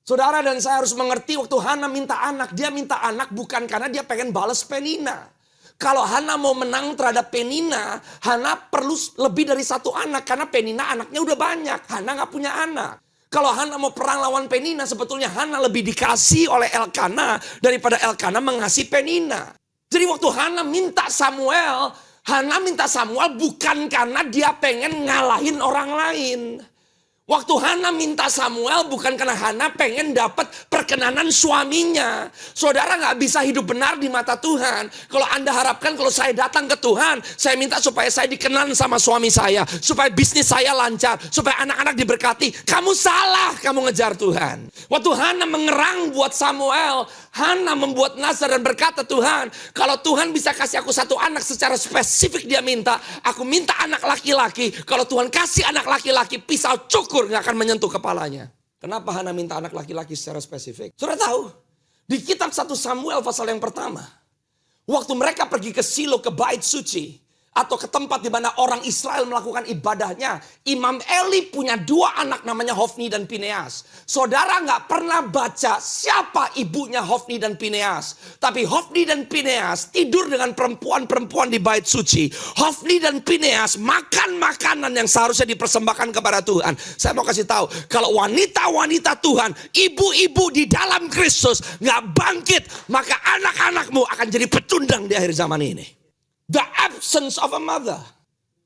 Saudara dan saya harus mengerti waktu Hana minta anak. Dia minta anak bukan karena dia pengen balas Penina. Kalau Hana mau menang terhadap Penina, Hana perlu lebih dari satu anak. Karena Penina anaknya udah banyak. Hana gak punya anak. Kalau Hana mau perang lawan Penina, sebetulnya Hana lebih dikasih oleh Elkana daripada Elkana mengasihi Penina. Jadi waktu Hana minta Samuel bukan karena dia pengen ngalahin orang lain. Waktu Hana minta Samuel bukan karena Hana pengen dapat perkenanan suaminya. Saudara gak bisa hidup benar di mata Tuhan. Kalau Anda harapkan kalau saya datang ke Tuhan, saya minta supaya saya dikenal sama suami saya. Supaya bisnis saya lancar. Supaya anak-anak diberkati. Kamu salah, kamu ngejar Tuhan. Waktu Hana mengerang buat Samuel, Hana membuat nazar dan berkata, Tuhan, kalau Tuhan bisa kasih aku satu anak secara spesifik dia minta, aku minta anak laki-laki. Kalau Tuhan kasih anak laki-laki, pisau cukur gak akan menyentuh kepalanya. Kenapa Hana minta anak laki-laki secara spesifik? Saudara tahu, di kitab 1 Samuel pasal yang pertama, waktu mereka pergi ke Silo, ke bait suci, atau ke tempat di mana orang Israel melakukan ibadahnya, Imam Eli punya dua anak namanya Hofni dan Pineas. Saudara gak pernah baca siapa ibunya Hofni dan Pineas. Tapi Hofni dan Pineas tidur dengan perempuan-perempuan di bait suci. Hofni dan Pineas makan makanan yang seharusnya dipersembahkan kepada Tuhan. Saya mau kasih tahu, kalau wanita-wanita Tuhan, ibu-ibu di dalam Kristus gak bangkit, maka anak-anakmu akan jadi pecundang di akhir zaman ini. The absence of a mother.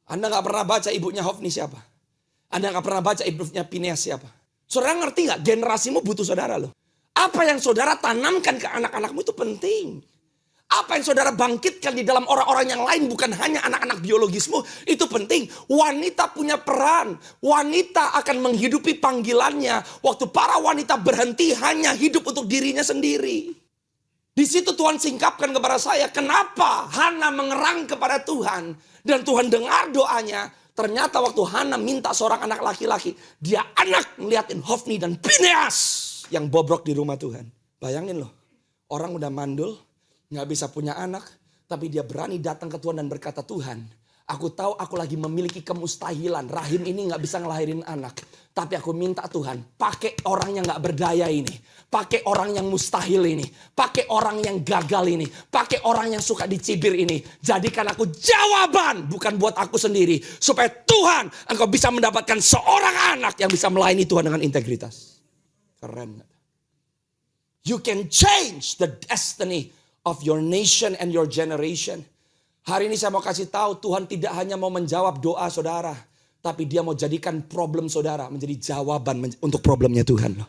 Anda gak pernah baca ibunya Hofni siapa? Anda gak pernah baca ibunya Pineas siapa? Saudara ngerti gak? Generasimu butuh saudara loh. Apa yang saudara tanamkan ke anak-anakmu itu penting. Apa yang saudara bangkitkan di dalam orang-orang yang lain, bukan hanya anak-anak biologismu, itu penting. Wanita punya peran. Wanita akan menghidupi panggilannya. Waktu para wanita berhenti hanya hidup untuk dirinya sendiri. Di situ Tuhan singkapkan kepada saya, kenapa Hana mengerang kepada Tuhan. Dan Tuhan dengar doanya. Ternyata waktu Hana minta seorang anak laki-laki, dia anak ngeliatin Hofni dan Pineas yang bobrok di rumah Tuhan. Bayangin loh, orang udah mandul, gak bisa punya anak, tapi dia berani datang ke Tuhan dan berkata, Tuhan, aku tahu aku lagi memiliki kemustahilan. Rahim ini gak bisa ngelahirin anak. Tapi aku minta Tuhan, pakai orang yang gak berdaya ini. Pakai orang yang mustahil ini. Pakai orang yang gagal ini. Pakai orang yang suka dicibir ini. Jadikan aku jawaban, bukan buat aku sendiri. Supaya Tuhan, engkau bisa mendapatkan seorang anak yang bisa melayani Tuhan dengan integritas. Keren. You can change the destiny of your nation and your generation. Hari ini saya mau kasih tahu, Tuhan tidak hanya mau menjawab doa saudara, tapi dia mau jadikan problem saudara menjadi jawaban untuk problemnya Tuhan.